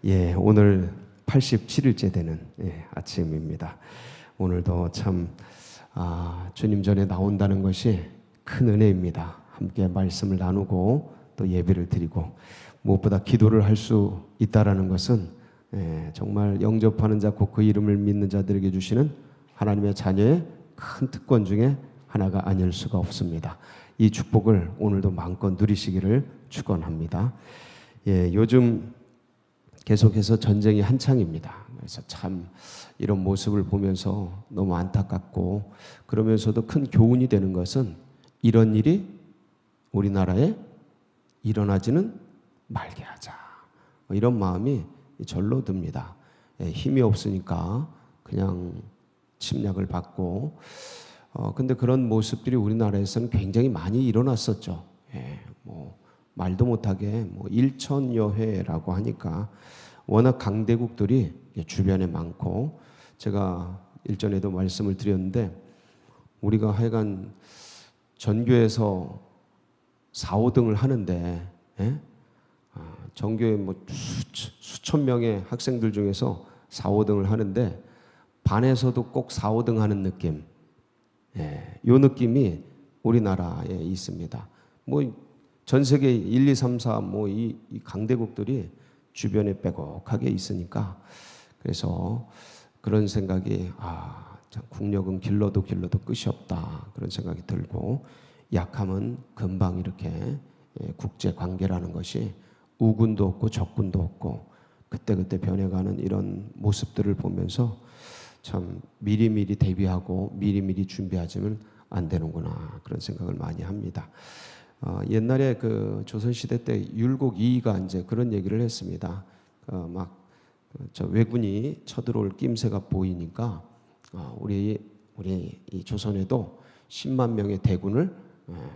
오늘 87일째 되는 아침입니다. 오늘도 참 주님 전에 나온다는 것이 큰 은혜입니다. 함께 말씀을 나누고 또 예배를 드리고 무엇보다 기도를 할 수 있다라는 것은 정말 영접하는 자 곧 그 이름을 믿는 자들에게 주시는 하나님의 자녀의 큰 특권 중에 하나가 아닐 수가 없습니다. 이 축복을 오늘도 마음껏 누리시기를 축원합니다. 요즘 계속해서 전쟁이 한창입니다. 그래서 참 이런 모습을 보면서 너무 안타깝고, 그러면서도 큰 교훈이 되는 것은 이런 일이 우리나라에 일어나지는 말게 하자, 이런 마음이 절로 듭니다. 힘이 없으니까 그냥 침략을 받고, 근데 그런 모습들이 우리나라에서는 굉장히 많이 일어났었죠. 말도 못하게 1천여 회라고 하니까 워낙 강대국들이 주변에 많고, 제가 일전에도 말씀을 드렸는데 우리가 하여간 전교에서 4, 5등을 하는데 전교에 수천 명의 학생들 중에서 4, 5등을 하는데 반에서도 꼭 4, 5등 하는 느낌, 요 느낌이 우리나라에 있습니다. 전 세계 1, 2, 3, 4 이 강대국들이 주변에 빼곡하게 있으니까, 그래서 그런 생각이 참 국력은 길러도 끝이 없다, 그런 생각이 들고, 약함은 금방 이렇게 국제 관계라는 것이 우군도 없고 적군도 없고 그때그때 변해가는 이런 모습들을 보면서 참 미리미리 대비하고 미리미리 준비하지는 안 되는구나, 그런 생각을 많이 합니다. 옛날에 그 조선시대 때 율곡 이이가 이제 그런 얘기를 했습니다. 저 왜군이 쳐들어올 낌새가 보이니까 우리 이 조선에도 10만 명의 대군을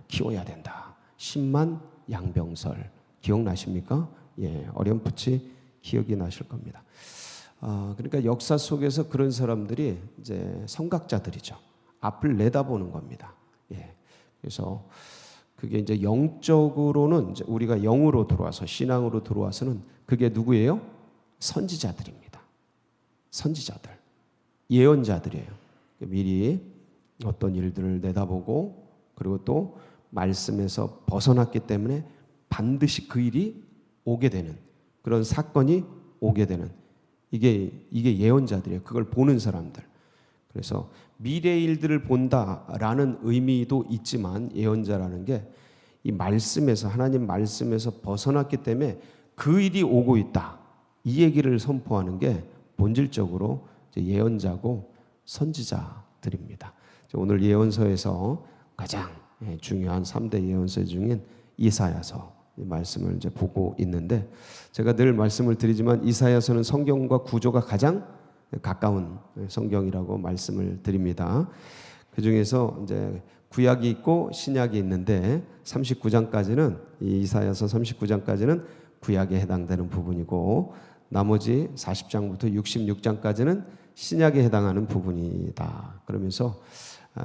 키워야 된다. 10만 양병설 기억나십니까? 어렴풋이 기억이 나실 겁니다. 그러니까 역사 속에서 그런 사람들이 이제 성각자들이죠. 앞을 내다보는 겁니다. 그래서 그게 이제 영적으로는 이제 우리가 영으로 들어와서 신앙으로 들어와서는 그게 누구예요? 선지자들입니다. 선지자들, 예언자들이에요. 미리 어떤 일들을 내다보고, 그리고 또 말씀에서 벗어났기 때문에 반드시 그 일이 오게 되는, 그런 사건이 오게 되는, 이게 예언자들이에요. 그걸 보는 사람들. 그래서 미래 일들을 본다라는 의미도 있지만, 예언자라는 게 이 말씀에서, 하나님 말씀에서 벗어났기 때문에 그 일이 오고 있다, 이 얘기를 선포하는 게 본질적으로 예언자고 선지자들입니다. 오늘 예언서에서 가장 중요한 3대 예언서 중인 이사야서 말씀을 이제 보고 있는데, 제가 늘 말씀을 드리지만 이사야서는 성경과 구조가 가장 가까운 성경이라고 말씀을 드립니다. 그 중에서 이제 구약이 있고 신약이 있는데 39장까지는, 이 이사야서 39장까지는 구약에 해당되는 부분이고, 나머지 40장부터 66장까지는 신약에 해당하는 부분이다. 그러면서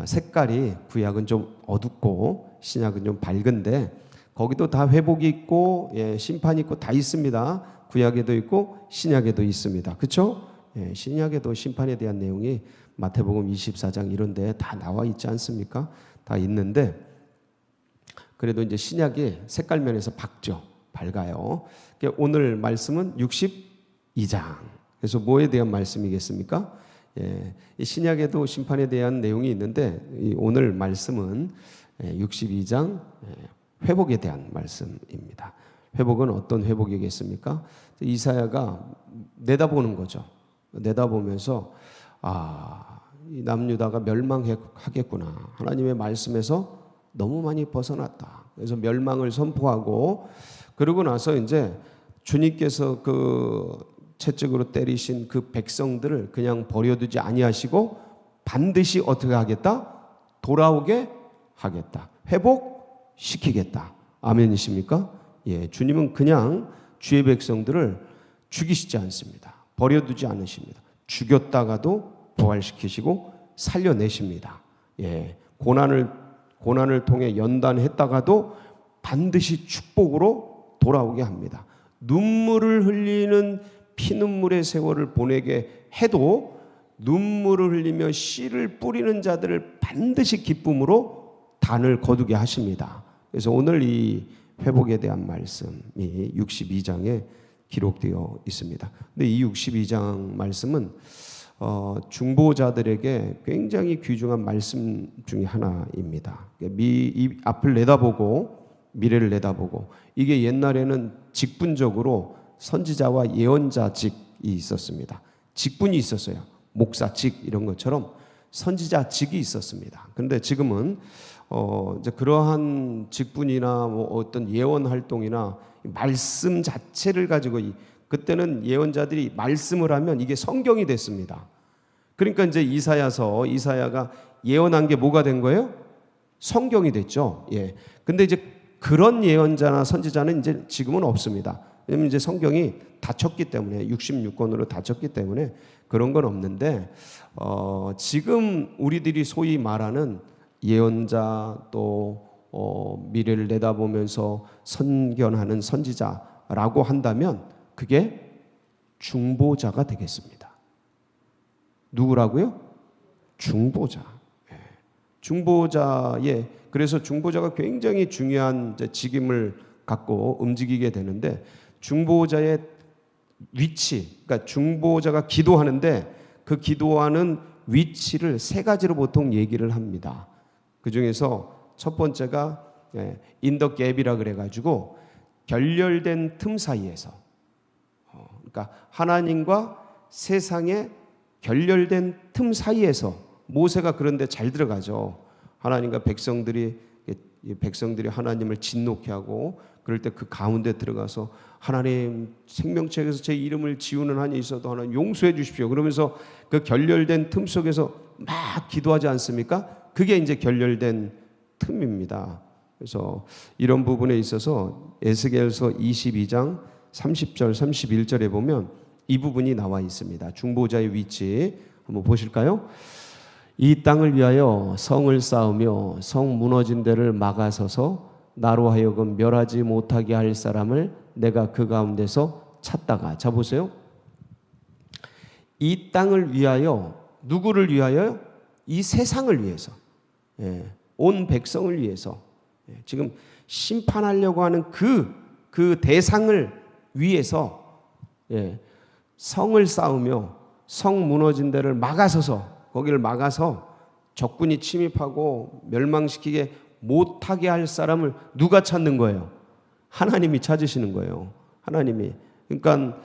색깔이 구약은 좀 어둡고 신약은 좀 밝은데, 거기도 다 회복이 있고 심판이 있고 다 있습니다. 구약에도 있고 신약에도 있습니다. 그렇죠? 신약에도 심판에 대한 내용이 마태복음 24장 이런 데 다 나와 있지 않습니까? 다 있는데, 그래도 이제 신약이 색깔 면에서 밝아요. 오늘 말씀은 62장. 그래서 뭐에 대한 말씀이겠습니까? 이 신약에도 심판에 대한 내용이 있는데, 오늘 말씀은 62장 회복에 대한 말씀입니다. 회복은 어떤 회복이겠습니까? 이사야가 내다보는 거죠. 내다보면서 이 남유다가 멸망하겠구나, 하나님의 말씀에서 너무 많이 벗어났다, 그래서 멸망을 선포하고, 그러고 나서 이제 주님께서 그 채찍으로 때리신 그 백성들을 그냥 버려두지 아니하시고 반드시 어떻게 하겠다? 돌아오게 하겠다, 회복시키겠다. 아멘이십니까? 주님은 그냥 주의 백성들을 죽이시지 않습니다. 버려두지 않으십니다. 죽였다가도 부활시키시고 살려내십니다. 고난을 통해 연단했다가도 반드시 축복으로 돌아오게 합니다. 눈물을 흘리는 피눈물의 세월을 보내게 해도 눈물을 흘리며 씨를 뿌리는 자들을 반드시 기쁨으로 단을 거두게 하십니다. 그래서 오늘 이 회복에 대한 말씀이 62장에 기록되어 있습니다. 근데 이 62장 말씀은 중보자들에게 굉장히 귀중한 말씀 중에 하나입니다. 이 앞을 내다보고 미래를 내다보고, 이게 옛날에는 직분적으로 선지자와 예언자직이 있었습니다. 직분이 있었어요. 목사직 이런 것처럼 선지자직이 있었습니다. 그런데 지금은 이제 그러한 직분이나 뭐 어떤 예언 활동이나 말씀 자체를 가지고, 그때는 예언자들이 말씀을 하면 이게 성경이 됐습니다. 그러니까 이제 이사야가 예언한 게 뭐가 된 거예요? 성경이 됐죠. 예. 근데 이제 그런 예언자나 선지자는 이제 지금은 없습니다. 왜냐면 이제 성경이 닫혔기 때문에, 66권으로 닫혔기 때문에 그런 건 없는데, 지금 우리들이 소위 말하는 예언자, 또 미래를 내다보면서 선견하는 선지자라고 한다면 그게 중보자가 되겠습니다. 누구라고요? 중보자. 중보자의, 그래서 중보자가 굉장히 중요한 직임을 갖고 움직이게 되는데, 중보자의 위치, 그러니까 중보자가 기도하는데 그 기도하는 위치를 세 가지로 보통 얘기를 합니다. 그 중에서 첫 번째가 인더 갭이라 그래가지고 결렬된 틈 사이에서, 그러니까 하나님과 세상의 결렬된 틈 사이에서 모세가 그런데 잘 들어가죠. 하나님과 백성들이 하나님을 진노케 하고, 그럴 때 그 가운데 들어가서 하나님, 생명책에서 제 이름을 지우는 한이 있어도 하나님 용서해 주십시오. 그러면서 그 결렬된 틈 속에서 막 기도하지 않습니까? 그게 이제 결렬된 틈입니다. 그래서 이런 부분에 있어서 에스겔서 22장 30절 31절에 보면 이 부분이 나와 있습니다. 중보자의 위치 한번 보실까요? 이 땅을 위하여 성을 쌓으며 성 무너진 데를 막아서서 나로 하여금 멸하지 못하게 할 사람을 내가 그 가운데서 찾다가, 자 보세요. 이 땅을 위하여, 누구를 위하여요? 이 세상을 위해서, 온 백성을 위해서, 지금 심판하려고 하는 그 대상을 위해서 성을 쌓으며 성 무너진 데를 막아서서, 거기를 막아서 적군이 침입하고 멸망시키게 못하게 할 사람을 누가 찾는 거예요? 하나님이 찾으시는 거예요. 하나님이. 그러니까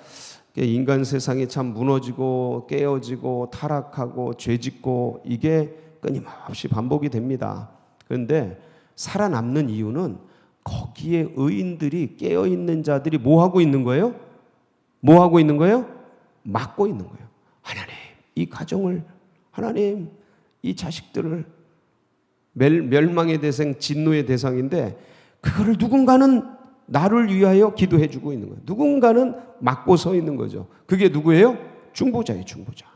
인간 세상이 참 무너지고 깨어지고 타락하고 죄짓고 이게 끊임없이 반복이 됩니다. 그런데 살아남는 이유는 거기에 의인들이, 깨어있는 자들이 뭐 하고 있는 거예요? 뭐 하고 있는 거예요? 막고 있는 거예요. 하나님, 이 가정을, 하나님, 이 자식들을, 멸망의 대상, 진노의 대상인데 그거를 누군가는 나를 위하여 기도해 주고 있는 거예요. 누군가는 막고 서 있는 거죠. 그게 누구예요? 중보자예요. 중보자.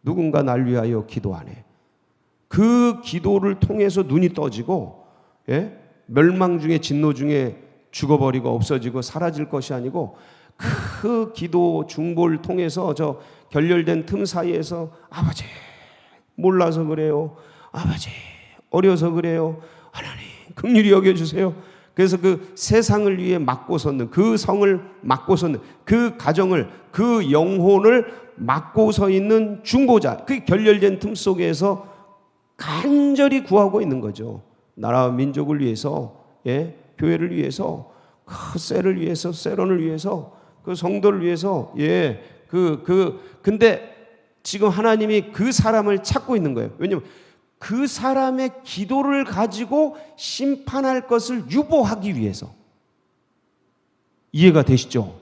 누군가 날 위하여 기도하네. 그 기도를 통해서 눈이 떠지고, 멸망 중에, 진노 중에 죽어버리고 없어지고 사라질 것이 아니고, 그 기도 중보를 통해서 저 결렬된 틈 사이에서, 아버지 몰라서 그래요, 아버지 어려서 그래요, 하나님 긍휼히 여겨주세요. 그래서 그 세상을 위해 막고 섰는, 그 성을 막고 섰는, 그 가정을, 그 영혼을 막고 서 있는 중보자, 그 결렬된 틈 속에서 간절히 구하고 있는 거죠. 나라와 민족을 위해서, 교회를 위해서, 그 셀을 위해서, 세론을 위해서, 그 성도를 위해서, 근데 지금 하나님이 그 사람을 찾고 있는 거예요. 왜냐하면 그 사람의 기도를 가지고 심판할 것을 유보하기 위해서. 이해가 되시죠?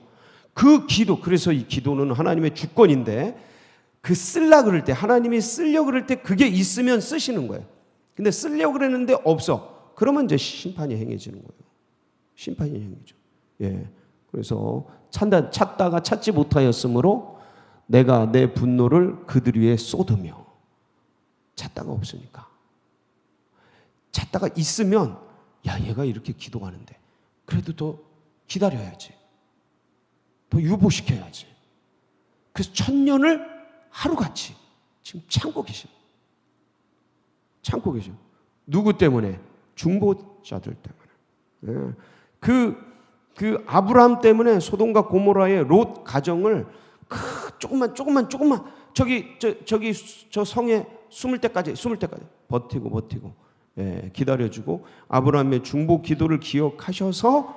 그 기도, 그래서 이 기도는 하나님의 주권인데, 그 쓰려 그럴 때, 하나님이 쓰려 그럴 때 그게 있으면 쓰시는 거예요. 근데 쓰려고 그랬는데 없어. 그러면 이제 심판이 행해지는 거예요. 심판이 행해져. 그래서 찾다가 찾지 못하였으므로 내가 내 분노를 그들 위에 쏟으며. 찾다가 없으니까. 찾다가 있으면, 야, 얘가 이렇게 기도하는데 그래도 더 기다려야지, 더 유보시켜야지, 그래서 1000년을 하루같이 지금 참고 계십니다. 참고 계셔. 누구 때문에? 중보자들 때문에. 그 아브라함 때문에 소돔과 고모라의 롯 가정을 조금만 저기 저 성에 숨을 때까지 버티고 기다려주고 아브라함의 중보 기도를 기억하셔서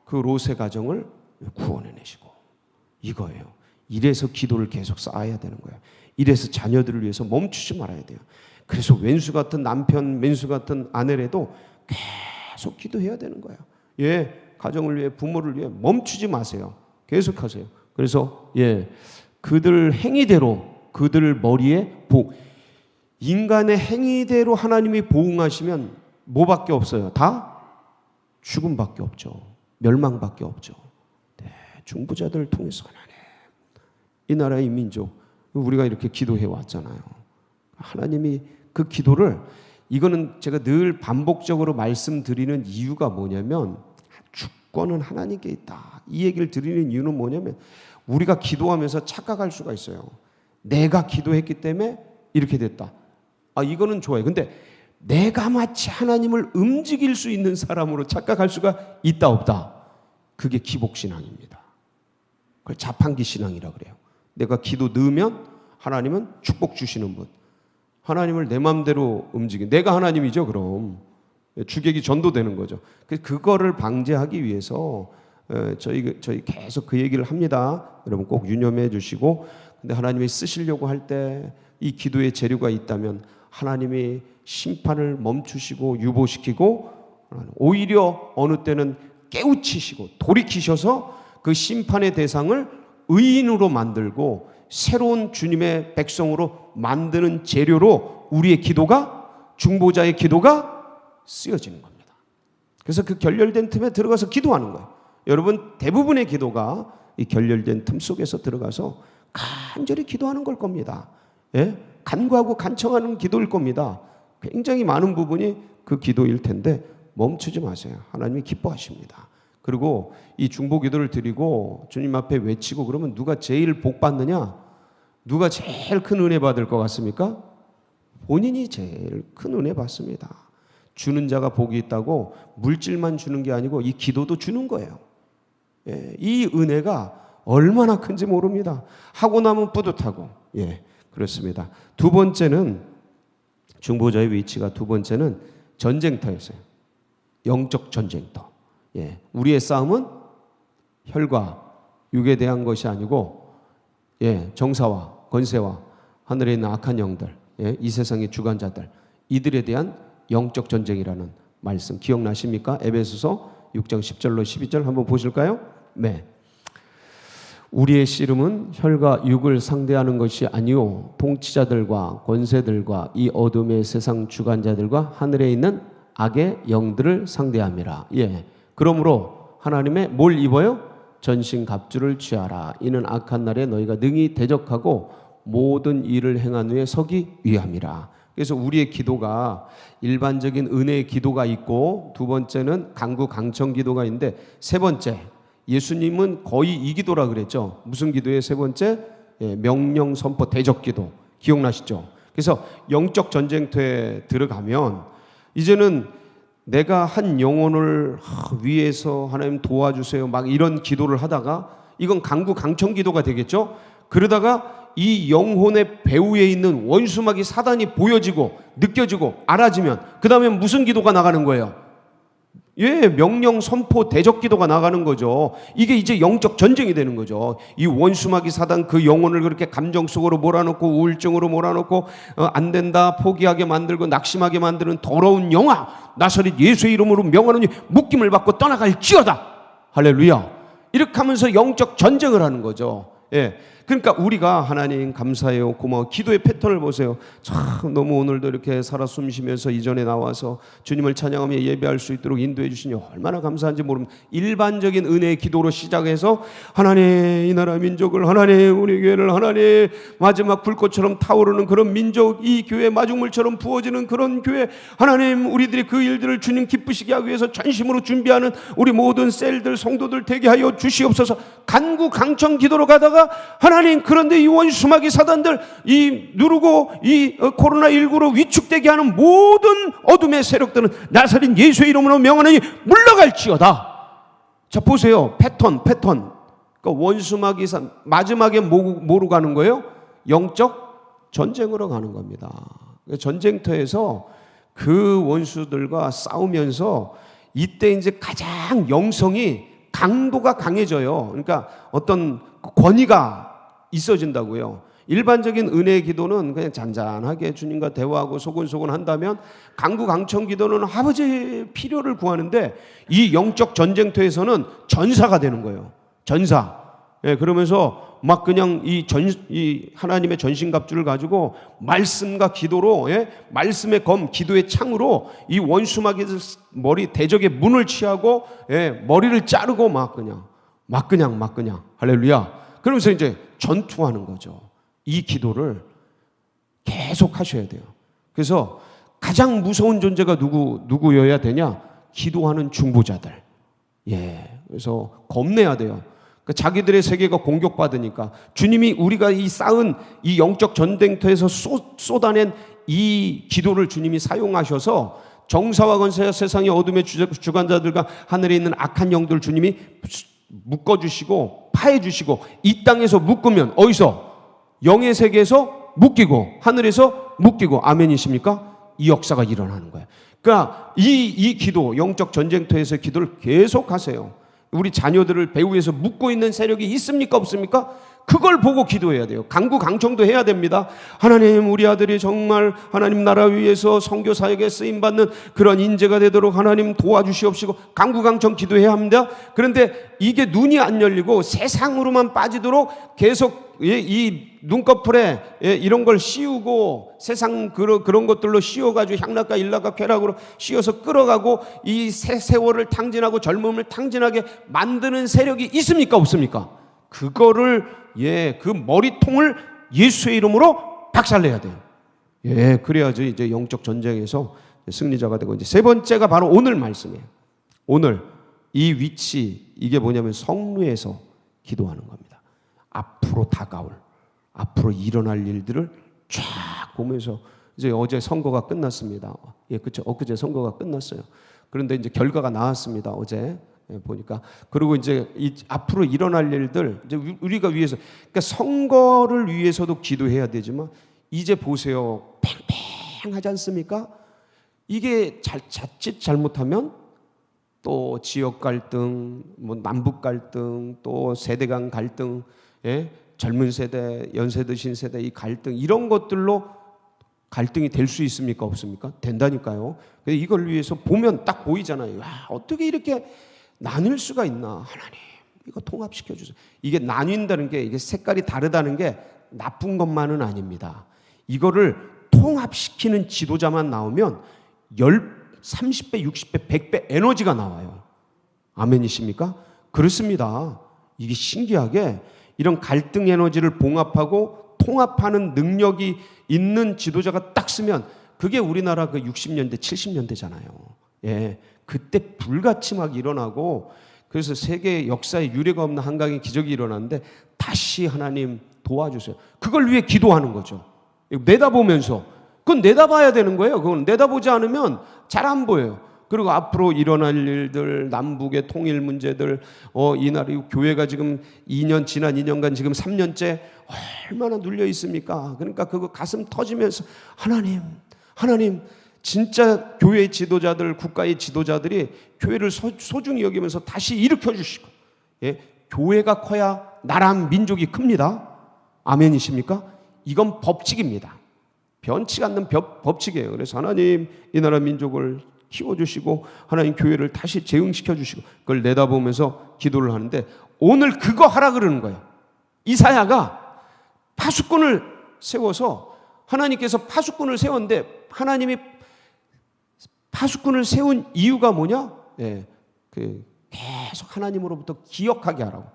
그 롯의 가정을 구원해내시고 이거예요. 이래서 기도를 계속 쌓아야 되는 거예요. 이래서 자녀들을 위해서 멈추지 말아야 돼요. 그래서 왼수 같은 남편, 맨수 같은 아내라도 계속 기도해야 되는 거예요. 가정을 위해, 부모를 위해 멈추지 마세요. 계속하세요. 그래서 그들 행위대로 그들 머리에 인간의 행위대로 하나님이 보응하시면 뭐밖에 없어요? 다 죽음밖에 없죠. 멸망밖에 없죠. 중보자들을 통해서 하나님, 이 나라의 민족, 우리가 이렇게 기도해 왔잖아요. 하나님이 그 기도를, 이거는 제가 늘 반복적으로 말씀드리는 이유가 뭐냐면 주권은 하나님께 있다. 이 얘기를 드리는 이유는 뭐냐면 우리가 기도하면서 착각할 수가 있어요. 내가 기도했기 때문에 이렇게 됐다. 이거는 좋아요. 근데 내가 마치 하나님을 움직일 수 있는 사람으로 착각할 수가 있다 없다. 그게 기복신앙입니다. 그걸 자판기 신앙이라고 그래요. 내가 기도 넣으면 하나님은 축복 주시는 분. 하나님을 내 마음대로 내가 하나님이죠. 그럼 주객이 전도되는 거죠. 그거를 방지하기 위해서 저희 계속 그 얘기를 합니다. 여러분 꼭 유념해 주시고, 근데 하나님이 쓰시려고 할 때 이 기도의 재료가 있다면 하나님이 심판을 멈추시고 유보시키고, 오히려 어느 때는 깨우치시고 돌이키셔서 그 심판의 대상을 의인으로 만들고 새로운 주님의 백성으로 만드는 재료로 우리의 기도가, 중보자의 기도가 쓰여지는 겁니다. 그래서 그 결렬된 틈에 들어가서 기도하는 거예요. 여러분 대부분의 기도가 이 결렬된 틈 속에서 들어가서 간절히 기도하는 걸 겁니다. 간구하고 간청하는 기도일 겁니다. 굉장히 많은 부분이 그 기도일 텐데 멈추지 마세요. 하나님이 기뻐하십니다. 그리고 이 중보 기도를 드리고 주님 앞에 외치고 그러면 누가 제일 복 받느냐? 누가 제일 큰 은혜 받을 것 같습니까? 본인이 제일 큰 은혜 받습니다. 주는 자가 복이 있다고 물질만 주는 게 아니고 이 기도도 주는 거예요. 이 은혜가 얼마나 큰지 모릅니다. 하고 나면 뿌듯하고. 그렇습니다. 두 번째는, 중보자의 위치가 두 번째는 전쟁터였어요. 영적 전쟁터. 우리의 싸움은 혈과 육에 대한 것이 아니고 정사와 권세와 하늘에 있는 악한 영들, 이 세상의 주관자들, 이들에 대한 영적 전쟁이라는 말씀 기억나십니까? 에베소서 6장 10절로 12절 한번 보실까요? 우리의 씨름은 혈과 육을 상대하는 것이 아니요 통치자들과 권세들과 이 어둠의 세상 주관자들과 하늘에 있는 악의 영들을 상대함이라. 그러므로 하나님의 뭘 입어요? 전신 갑주를 취하라. 이는 악한 날에 너희가 능히 대적하고 모든 일을 행한 후에 서기 위함이라. 그래서 우리의 기도가 일반적인 은혜의 기도가 있고, 두 번째는 간구 강청 기도가 있는데, 세 번째 예수님은 거의 이 기도라 그랬죠. 무슨 기도예요? 세 번째 명령 선포 대적 기도 기억나시죠? 그래서 영적 전쟁터에 들어가면 이제는 내가 한 영혼을 위해서 하나님 도와주세요 막 이런 기도를 하다가 이건 간구 강청 기도가 되겠죠. 그러다가 이 영혼의 배후에 있는 원수마귀 사단이 보여지고 느껴지고 알아지면 그 다음에 무슨 기도가 나가는 거예요? 명령 선포 대적 기도가 나가는 거죠. 이게 이제 영적 전쟁이 되는 거죠. 이 원수마귀 사단 그 영혼을 그렇게 감정 속으로 몰아넣고 우울증으로 몰아넣고 안 된다 포기하게 만들고 낙심하게 만드는 더러운 영아 나사렛 예수의 이름으로 명하노니 묶임을 받고 떠나갈지어다. 할렐루야. 이렇게 하면서 영적 전쟁을 하는 거죠. 그러니까 우리가 하나님 감사해요 고마워 기도의 패턴을 보세요. 참 너무 오늘도 이렇게 살아 숨쉬면서 이전에 나와서 주님을 찬양하며 예배할 수 있도록 인도해 주시니 얼마나 감사한지 모릅니다. 일반적인 은혜의 기도로 시작해서 하나님 이 나라 민족을, 하나님 우리 교회를, 하나님 마지막 불꽃처럼 타오르는 그런 민족, 이 교회 마중물처럼 부어지는 그런 교회, 하나님 우리들이 그 일들을 주님 기쁘시게 하기 위해서 전심으로 준비하는 우리 모든 셀들 성도들 되게 하여 주시옵소서. 간구 강청 기도로 가다가 기도하다가 하나님, 그런데 이 원수마귀 사단들 이 누르고 이 코로나19로 위축되게 하는 모든 어둠의 세력들은 나사렛 예수의 이름으로 명하노니 물러갈지어다. 자, 보세요. 패턴. 그러니까 원수마귀 마지막에 뭐로 가는 거예요? 영적 전쟁으로 가는 겁니다. 전쟁터에서 그 원수들과 싸우면서 이때 이제 가장 영성이 강도가 강해져요. 그러니까 어떤 권위가 있어진다고요. 일반적인 은혜 기도는 그냥 잔잔하게 주님과 대화하고 소곤소곤 한다면, 강구강청 기도는 아버지의 필요를 구하는데, 이 영적 전쟁터에서는 전사가 되는 거예요. 전사. 예, 그러면서 막 그냥 이 하나님의 전신갑주를 가지고 말씀과 기도로, 예, 말씀의 검, 기도의 창으로 이 원수마귀들 머리 대적의 문을 취하고, 예, 머리를 자르고 막 그냥 할렐루야. 그러면서 이제 전투하는 거죠. 이 기도를 계속 하셔야 돼요. 그래서 가장 무서운 존재가 누구여야 되냐? 기도하는 중보자들. 예, 그래서 겁내야 돼요. 자기들의 세계가 공격받으니까 주님이 우리가 이 쌓은 이 영적 전쟁터에서 쏟아낸 이 기도를 주님이 사용하셔서 정사와 권세와 세상의 어둠의 주관자들과 하늘에 있는 악한 영들 주님이 묶어주시고 파해주시고, 이 땅에서 묶으면 어디서? 영의 세계에서 묶이고 하늘에서 묶이고. 아멘이십니까? 이 역사가 일어나는 거예요. 그러니까 이 기도, 영적 전쟁터에서의 기도를 계속 하세요. 우리 자녀들을 배후에서 묶고 있는 세력이 있습니까? 없습니까? 그걸 보고 기도해야 돼요. 강구강청도 해야 됩니다. 하나님, 우리 아들이 정말 하나님 나라 위해서 선교 사역에 쓰임받는 그런 인재가 되도록 하나님 도와주시옵시고 강구강청 기도해야 합니다. 그런데 이게 눈이 안 열리고 세상으로만 빠지도록 계속 이 눈꺼풀에 이런 걸 씌우고, 세상 그런 것들로 씌워가지고 향락과 일락과 쾌락으로 씌워서 끌어가고 이 세월을 탕진하고 젊음을 탕진하게 만드는 세력이 있습니까? 없습니까? 그거를, 그 머리통을 예수의 이름으로 박살내야 돼요. 그래야지 이제 영적 전쟁에서 승리자가 되고. 이제 세 번째가 바로 오늘 말씀이에요. 오늘 이 위치, 이게 뭐냐면 성루에서 기도하는 겁니다. 앞으로 다가올, 앞으로 일어날 일들을 쫙 보면서, 이제 어제 선거가 끝났습니다. 그렇죠. 엊그제 선거가 끝났어요. 그런데 이제 결과가 나왔습니다. 어제 보니까. 그리고 이제 앞으로 일어날 일들, 이제 우리가 위해서, 그러니까 선거를 위해서도 기도해야 되지만, 이제 보세요. 팽팽하지 않습니까? 이게 자칫 잘못하면 또 지역 갈등, 뭐 남북 갈등, 또 세대 간 갈등, 젊은 세대, 연세대, 신세대 이 갈등, 이런 것들로 갈등이 될 수 있습니까? 없습니까? 된다니까요. 이걸 위해서 보면 딱 보이잖아요. 와, 어떻게 이렇게 나눌 수가 있나? 하나님, 이거 통합시켜 주세요. 이게 나뉜다는 게, 이게 색깔이 다르다는 게 나쁜 것만은 아닙니다. 이거를 통합시키는 지도자만 나오면 30배, 60배, 100배 에너지가 나와요. 아멘이십니까? 그렇습니다. 이게 신기하게 이런 갈등 에너지를 봉합하고 통합하는 능력이 있는 지도자가 딱 쓰면, 그게 우리나라 그 60년대, 70년대잖아요. 그때 불같이 막 일어나고, 그래서 세계 역사에 유례가 없는 한강의 기적이 일어났는데, 다시 하나님 도와주세요. 그걸 위해 기도하는 거죠. 내다보면서. 그건 내다봐야 되는 거예요. 그건 내다보지 않으면 잘 안 보여요. 그리고 앞으로 일어날 일들, 남북의 통일 문제들, 이 나라 교회가 지금 지난 2년간 지금 3년째 얼마나 눌려 있습니까? 그러니까 그거 가슴 터지면서 하나님, 진짜 교회의 지도자들, 국가의 지도자들이 교회를 소중히 여기면서 다시 일으켜 주시고, 교회가 커야 나라 민족이 큽니다. 아멘이십니까? 이건 법칙입니다. 변치 않는 법칙이에요. 그래서 하나님, 이 나라 민족을 키워주시고 하나님 교회를 다시 재응시켜 주시고, 그걸 내다보면서 기도를 하는데, 오늘 그거 하라 그러는 거예요. 이사야가 파수꾼을 세워서, 하나님께서 파수꾼을 세웠는데, 하나님이 파수꾼을 세운 이유가 뭐냐? 계속 하나님으로부터 기억하게 하라고,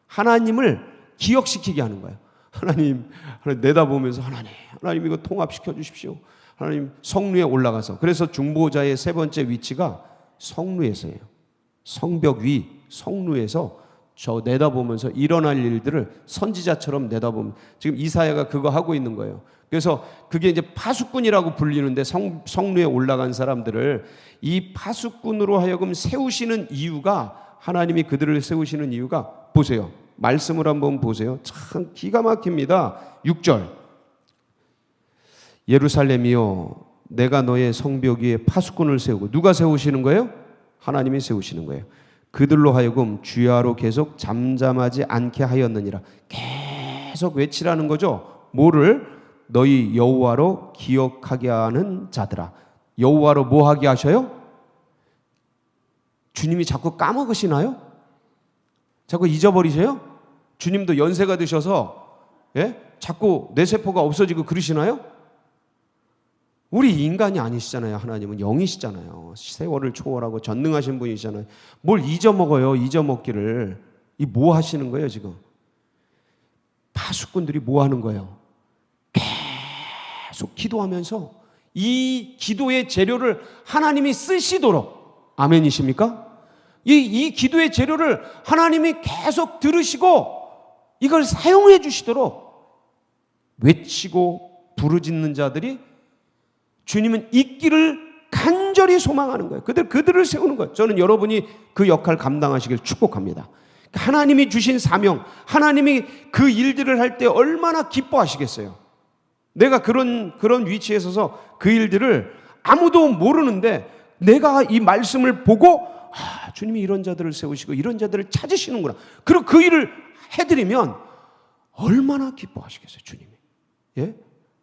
하나님을 기억시키게 하는 거예요. 하나님 내다보면서 하나님 이거 통합시켜 주십시오. 하나님 성루에 올라가서. 그래서 중보자의 세 번째 위치가 성루에서예요. 성벽 위 성루에서 저 내다보면서 일어날 일들을 선지자처럼 내다보면, 지금 이사야가 그거 하고 있는 거예요. 그래서 그게 이제 파수꾼이라고 불리는데, 성루에 올라간 사람들을 이 파수꾼으로 하여금 세우시는 이유가, 하나님이 그들을 세우시는 이유가, 보세요. 말씀을 한번 보세요. 참 기가 막힙니다. 6절. 예루살렘이여, 내가 너의 성벽 위에 파수꾼을 세우고, 누가 세우시는 거예요? 하나님이 세우시는 거예요. 그들로 하여금 주야로 계속 잠잠하지 않게 하였느니라. 계속 외치라는 거죠. 뭐를? 너희 여호와로 기억하게 하는 자들아. 여호와로 뭐 하게 하셔요? 주님이 자꾸 까먹으시나요? 자꾸 잊어버리세요? 주님도 연세가 드셔서 자꾸 뇌세포가 없어지고 그러시나요? 우리 인간이 아니시잖아요. 하나님은 영이시잖아요. 세월을 초월하고 전능하신 분이시잖아요. 뭘 잊어먹어요. 잊어먹기를. 이 뭐 하시는 거예요 지금? 파수꾼들이 뭐 하는 거예요? 계속 기도하면서 이 기도의 재료를 하나님이 쓰시도록, 아멘이십니까? 이 기도의 재료를 하나님이 계속 들으시고 이걸 사용해 주시도록 외치고 부르짖는 자들이 주님은 있기를 간절히 소망하는 거예요. 그들을 세우는 거예요. 저는 여러분이 그 역할 감당하시길 축복합니다. 하나님이 주신 사명, 하나님이 그 일들을 할 때 얼마나 기뻐하시겠어요. 내가 그런 위치에 서서 그 일들을 아무도 모르는데 내가 이 말씀을 보고 주님이 이런 자들을 세우시고 이런 자들을 찾으시는구나. 그리고 그 일을 해드리면 얼마나 기뻐하시겠어요, 주님이. 예?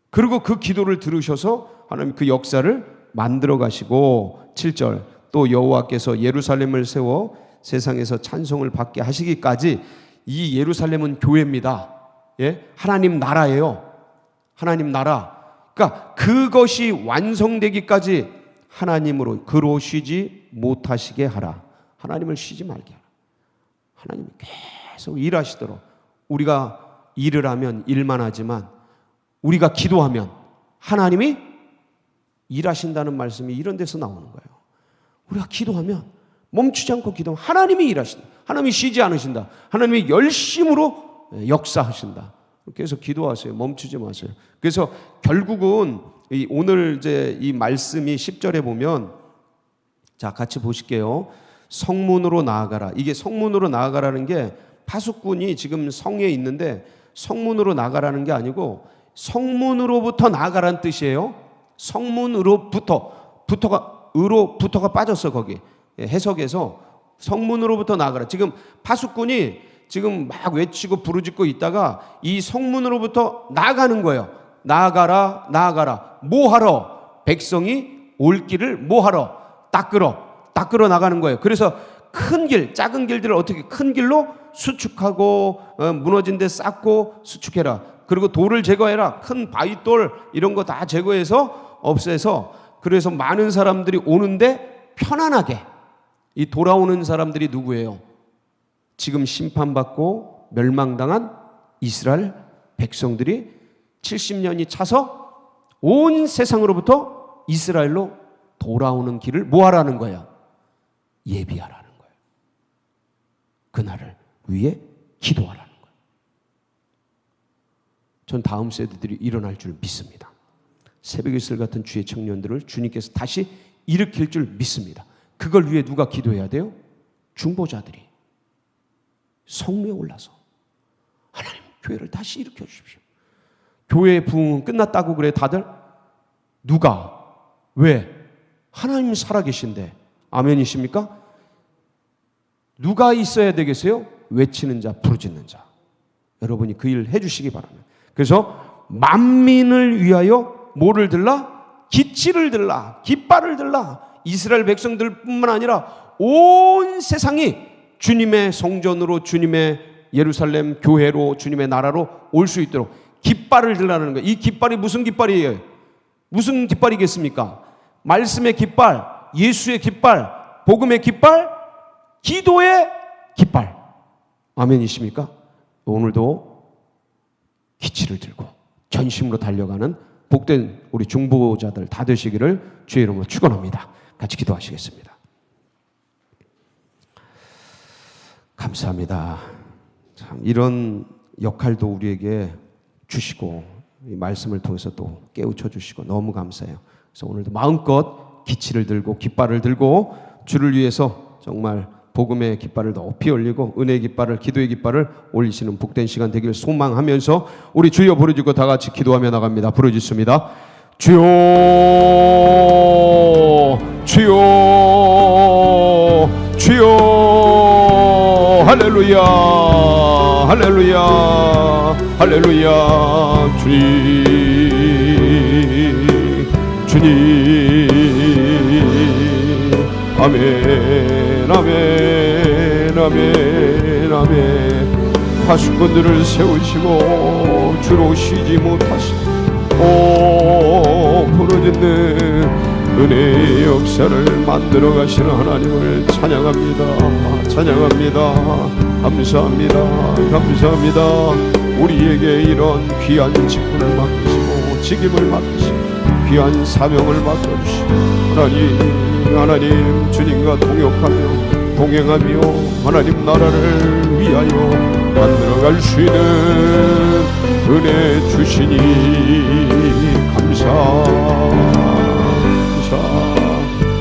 그리고 그 기도를 들으셔서 하나님 그 역사를 만들어 가시고, 7절, 또 여호와께서 예루살렘을 세워 세상에서 찬송을 받게 하시기까지. 이 예루살렘은 교회입니다. 예? 하나님 나라예요. 하나님 나라. 그러니까 그것이 완성되기까지 하나님으로 그로 쉬지 못하시게 하라. 하나님을 쉬지 말게 하라. 하나님이 계속 일하시도록. 우리가 일을 하면 일만 하지만 우리가 기도하면 하나님이 일하신다는 말씀이 이런 데서 나오는 거예요. 우리가 기도하면, 멈추지 않고 기도하면 하나님이 일하신다. 하나님이 쉬지 않으신다. 하나님이 열심으로 역사하신다. 그래서 기도하세요. 멈추지 마세요. 그래서 결국은 오늘 이제 이 말씀이 10절에 보면, 자 같이 보실게요. 성문으로 나아가라. 이게 성문으로 나아가라는 게, 파수꾼이 지금 성에 있는데 성문으로 나가라는 게 아니고 성문으로부터 나아가라는 뜻이에요. 성문으로부터, 으로부터가 빠졌어 거기. 해석에서 성문으로부터 나아가라. 지금 파수꾼이 지금 막 외치고 부르짖고 있다가 이 성문으로부터 나가는 거예요. 나아가라, 나아가라. 뭐 하러? 백성이 올 길을 뭐 하러? 닦으러 나가는 거예요. 그래서 큰 길, 작은 길들을 어떻게 큰 길로 수축하고 무너진 데 쌓고 수축해라. 그리고 돌을 제거해라. 큰 바위돌 이런 거 다 제거해서 없애서, 그래서 많은 사람들이 오는데 편안하게. 이 돌아오는 사람들이 누구예요? 지금 심판받고 멸망당한 이스라엘 백성들이 70년이 차서 온 세상으로부터 이스라엘로 돌아오는 길을 뭐 하라는 거야? 예비하라는 거예요. 그날을 위해 기도하라는 거예요. 전 다음 세대들이 일어날 줄 믿습니다. 새벽 이슬 같은 주의 청년들을 주님께서 다시 일으킬 줄 믿습니다. 그걸 위해 누가 기도해야 돼요? 중보자들이 성묘에 올라서 하나님 교회를 다시 일으켜 주십시오. 교회의 부흥은 끝났다고 그래 다들? 누가? 왜? 하나님 살아계신데. 아멘이십니까? 누가 있어야 되겠어요? 외치는 자, 부르짖는 자. 여러분이 그 일을 해주시기 바랍니다. 그래서 만민을 위하여 뭐를 들라? 기치를 들라, 깃발을 들라. 이스라엘 백성들뿐만 아니라 온 세상이 주님의 성전으로, 주님의 예루살렘 교회로, 주님의 나라로 올 수 있도록 깃발을 들라는 거예요. 이 깃발이 무슨 깃발이에요? 무슨 깃발이겠습니까? 말씀의 깃발, 예수의 깃발, 복음의 깃발, 기도의 깃발. 아멘이십니까? 오늘도 기치를 들고 전심으로 달려가는 복된 우리 중보자들 다 되시기를 주의 이름으로 축원합니다. 같이 기도하시겠습니다. 감사합니다. 참 이런 역할도 우리에게 주시고 이 말씀을 통해서 또 깨우쳐 주시고 너무 감사해요. 그래서 오늘도 마음껏 기치를 들고 깃발을 들고 주를 위해서 정말 복음의 깃발을 높이 올리고 은혜의 깃발을, 기도의 깃발을 올리시는 복된 시간 되기를 소망하면서 우리 주여 부르짖고 다 같이 기도하며 나갑니다. 부르짖습니다. 주여, 주여, 주여. 할렐루야, 할렐루야, 할렐루야. 주님, 주님. 아멘, 아멘, 아멘, 아멘. 파수꾼들을 세우시고 주로 쉬지 못하시고 부르짖는 은혜의 역사를 만들어 가시는 하나님을 찬양합니다. 찬양합니다. 감사합니다. 감사합니다. 우리에게 이런 귀한 직분을 맡기시고 직임을 맡기시고 귀한 사명을 맡겨주시고 하나님 주님과 동역하며 동행하며 하나님 나라를 위하여 만들어갈 수 있는 은혜 주시니 감사.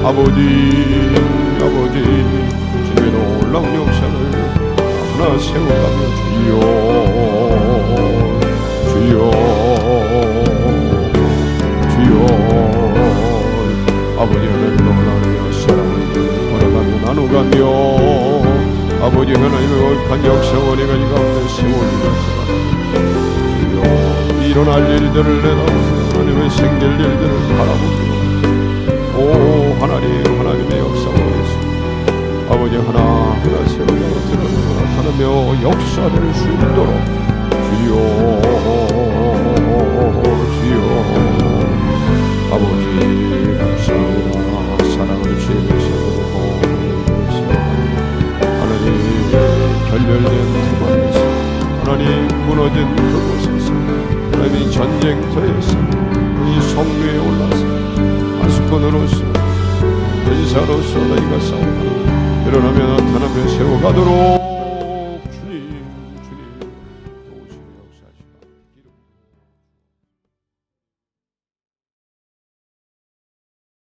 아버지 주님의 놀라운 역사를 하나 세워가며 주여 아버지 하나님과 하나님의 사랑을 걸어가며 나누가며 아버지 하나님의 얼큰 역사 은혜가 이 가운데 세워지며 일어날 일들을 내다보며 하나님의 생길 일들을 바라보며 하나님의 역사에서 아버지 하나하나 세워가며 드러나며 나타나며 역사될 수 있도록 주여 아버지 감사합니다. 사랑을 주님께서 하나님 결렬된 투바에서 하나님 무너진 그곳에서 하나님 전쟁터에서 이 성류에 올라서 파수꾼으로서 전사로서 너희가 싸우고 일어나며 나타나며 세워가도록